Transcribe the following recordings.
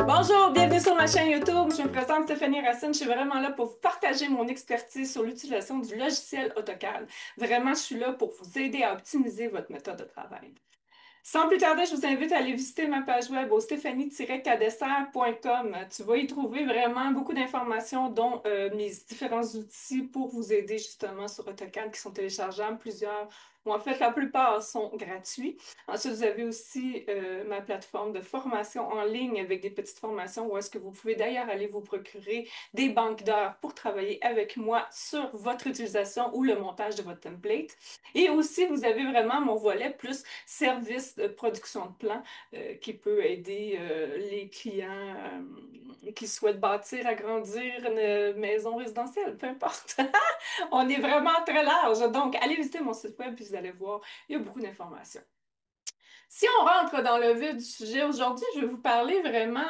Bonjour, bienvenue sur ma chaîne YouTube. Je me présente Stéphanie Racine. Je suis vraiment là pour vous partager mon expertise sur l'utilisation du logiciel AutoCAD. Vraiment, je suis là pour vous aider à optimiser votre méthode de travail. Sans plus tarder, je vous invite à aller visiter ma page web au stéphanie-cadesser.com. Tu vas y trouver vraiment beaucoup d'informations, dont mes différents outils pour vous aider justement sur AutoCAD qui sont téléchargeables. Plusieurs, ou en fait, la plupart sont gratuits. Ensuite, vous avez aussi ma plateforme de formation en ligne avec des petites formations où est-ce que vous pouvez d'ailleurs aller vous procurer des banques d'heures pour travailler avec moi sur votre utilisation ou le montage de votre template. Et aussi, vous avez vraiment mon volet plus service de production de plans qui peut aider les clients qui souhaitent bâtir, agrandir une maison résidentielle, peu importe. On est vraiment très large. Donc, allez visiter mon site web puis vous allez voir, il y a beaucoup d'informations. Si on rentre dans le vif du sujet aujourd'hui, je vais vous parler vraiment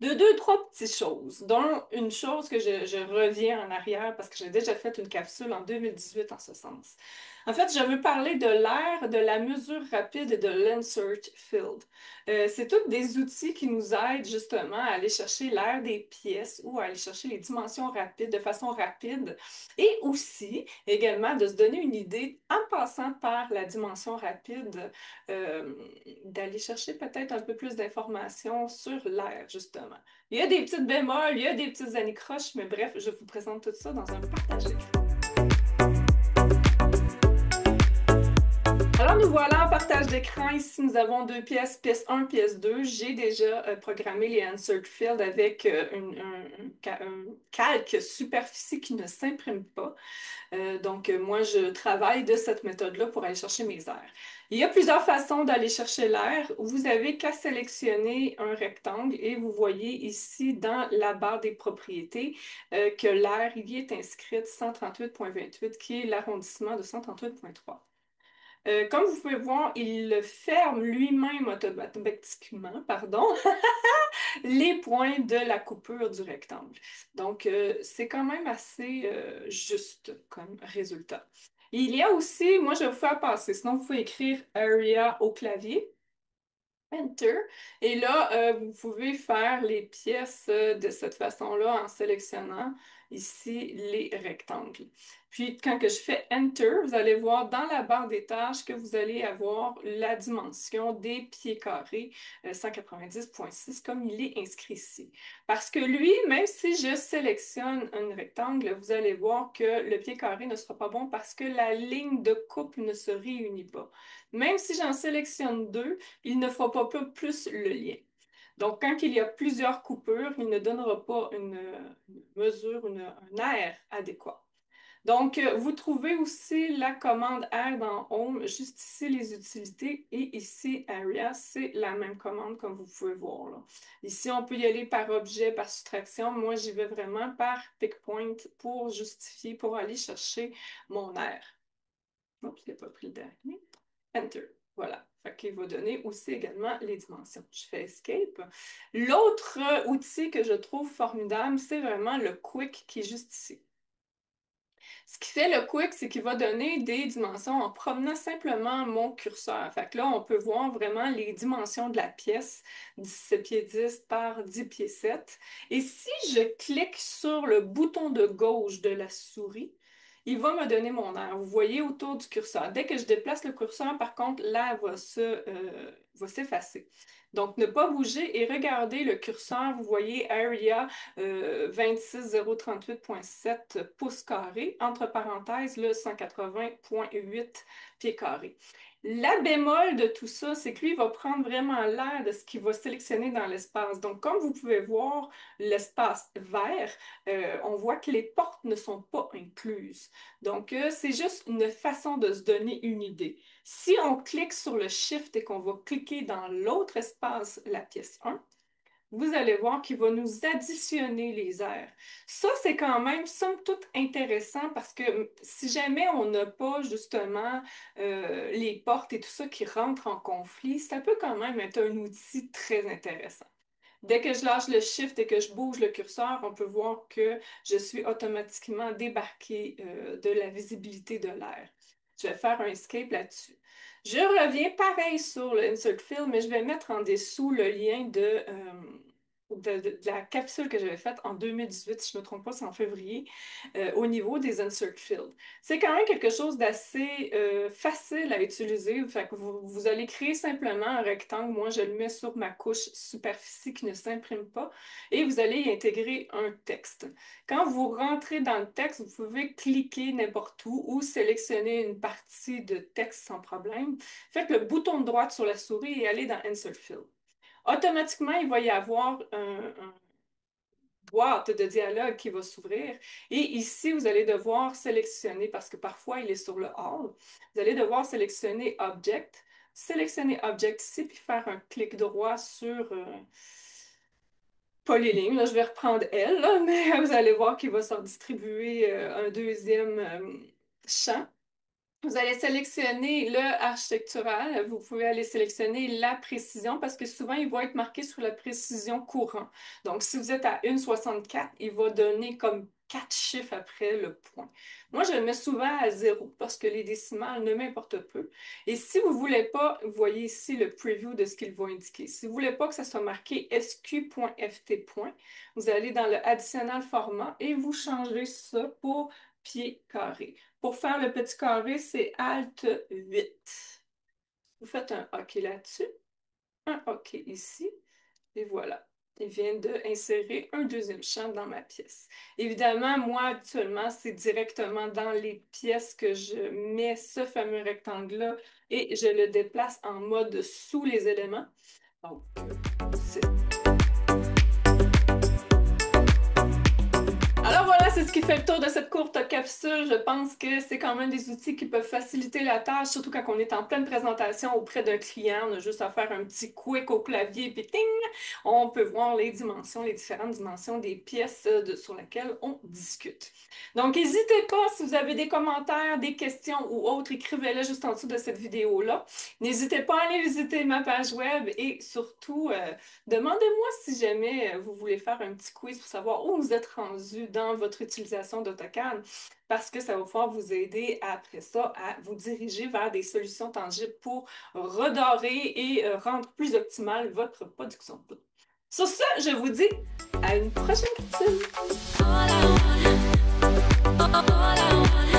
de deux, trois petites choses, dont une chose que je reviens en arrière parce que j'ai déjà fait une capsule en 2018 en ce sens. En fait, je veux parler de l'ère de la mesure rapide et de l'insert field. C'est tous des outils qui nous aident justement à aller chercher l'aire des pièces ou à aller chercher les dimensions rapides de façon rapide et aussi également de se donner une idée en passant par la dimension rapide euh, d'aller chercher peut-être un peu plus d'informations sur l'air, justement. Il y a des petites bémols, il y a des petites anicroches, mais bref, je vous présente tout ça dans un partage d'écran. Alors, nous voilà en partage d'écran. Ici, nous avons deux pièces, pièce 1, pièce 2. J'ai déjà programmé les insert fields avec un calque superficie qui ne s'imprime pas. Donc, moi, je travaille de cette méthode-là pour aller chercher mes airs. Il y a plusieurs façons d'aller chercher l'air. Vous avez qu'à sélectionner un rectangle et vous voyez ici dans la barre des propriétés que l'air y est inscrite 138,28 qui est l'arrondissement de 138,3. Comme vous pouvez voir, il ferme lui-même automatiquement, pardon, les points de la coupure du rectangle. Donc, c'est quand même assez juste comme résultat. Il y a aussi, moi je vais vous faire passer, sinon vous pouvez écrire Area au clavier. Enter. Et là, vous pouvez faire les pièces de cette façon-là en sélectionnant ici les rectangles. Puis, quand que je fais Enter, vous allez voir dans la barre des tâches que vous allez avoir la dimension des pieds carrés 190,6 comme il est inscrit ici. Parce que lui, même si je sélectionne un rectangle, vous allez voir que le pied carré ne sera pas bon parce que la ligne de coupe ne se réunit pas. Même si j'en sélectionne deux, il ne fera pas plus le lien. Donc, quand il y a plusieurs coupures, il ne donnera pas une mesure, un air adéquat. Donc, vous trouvez aussi la commande Air dans Home, juste ici les utilités et ici Area, c'est la même commande comme vous pouvez voir là. Ici, on peut y aller par objet, par soustraction. Moi, j'y vais vraiment par pick point pour justifier, pour aller chercher mon air. Oups, il n'a pas pris le dernier. Enter. Voilà. Fait qu'il va donner aussi également les dimensions. Je fais Escape. L'autre outil que je trouve formidable, c'est vraiment le Quick qui est juste ici. Ce qui fait le quick, c'est qu'il va donner des dimensions en promenant simplement mon curseur. Fait que là, on peut voir vraiment les dimensions de la pièce, 17 pieds 10 par 10 pieds 7. Et si je clique sur le bouton de gauche de la souris, il va me donner mon air. Vous voyez autour du curseur. Dès que je déplace le curseur, par contre, l'air va s'effacer. Donc, ne pas bouger et regarder le curseur. Vous voyez Area 26038,7 pouces carrés, entre parenthèses, le 180,8 pieds carrés. La bémol de tout ça, c'est que lui va prendre vraiment l'air de ce qu'il va sélectionner dans l'espace. Donc, comme vous pouvez voir, l'espace vert, on voit que les portes ne sont pas incluses. Donc, c'est juste une façon de se donner une idée. Si on clique sur le Shift et qu'on va cliquer dans l'autre espace, la pièce 1, vous allez voir qu'il va nous additionner les airs. Ça, c'est quand même, somme toute, intéressant parce que si jamais on n'a pas justement les portes et tout ça qui rentrent en conflit, ça peut quand même être un outil très intéressant. Dès que je lâche le shift et que je bouge le curseur, on peut voir que je suis automatiquement débarqué de la visibilité de l'air. Je vais faire un escape là-dessus. Je reviens pareil sur le Insert Fill, mais je vais mettre en dessous le lien de la capsule que j'avais faite en 2018, si je ne me trompe pas, c'est en février, au niveau des Insert Fields. C'est quand même quelque chose d'assez facile à utiliser. Fait que vous allez créer simplement un rectangle. Moi, je le mets sur ma couche superficie qui ne s'imprime pas et vous allez y intégrer un texte. Quand vous rentrez dans le texte, vous pouvez cliquer n'importe où ou sélectionner une partie de texte sans problème. Faites le bouton de droite sur la souris et allez dans Insert Field. Automatiquement, il va y avoir un boîte de dialogue qui va s'ouvrir. Et ici, vous allez devoir sélectionner, parce que parfois il est sur le All, vous allez devoir sélectionner Object ici, puis faire un clic droit sur, pas les lignes, là, je vais reprendre elle, là, mais vous allez voir qu'il va s'en distribuer un deuxième champ. Vous allez sélectionner le architectural. Vous pouvez aller sélectionner la précision parce que souvent, il va être marqué sur la précision courant. Donc, si vous êtes à 1,64, il va donner comme 4 chiffres après le point. Moi, je le mets souvent à 0 parce que les décimales ne m'importent peu. Et si vous ne voulez pas, vous voyez ici le preview de ce qu'il va indiquer. Si vous ne voulez pas que ça soit marqué sq.ft. Vous allez dans le additionnel format et vous changez ça pour pied carré. Pour faire le petit carré, c'est Alt 8. Vous faites un OK là-dessus, un OK ici, et voilà. Il vient d'insérer un deuxième champ dans ma pièce. Évidemment, moi, habituellement, c'est directement dans les pièces que je mets ce fameux rectangle-là et je le déplace en mode sous les éléments. Donc, c'est Alors voilà, c'est ce qui fait le tour de cette courte capsule. Je pense que c'est quand même des outils qui peuvent faciliter la tâche, surtout quand on est en pleine présentation auprès d'un client. On a juste à faire un petit quick au clavier, puis ting, on peut voir les dimensions, les différentes dimensions des pièces sur lesquelles on discute. Donc, n'hésitez pas, si vous avez des commentaires, des questions ou autres, écrivez-les juste en dessous de cette vidéo-là. N'hésitez pas à aller visiter ma page web et surtout, demandez-moi si jamais vous voulez faire un petit quiz pour savoir où vous êtes rendu dans votre utilisation d'AutoCAD, parce que ça va pouvoir vous aider après ça à vous diriger vers des solutions tangibles pour redorer et rendre plus optimale votre production. Sur ce, je vous dis à une prochaine capsule. All I want.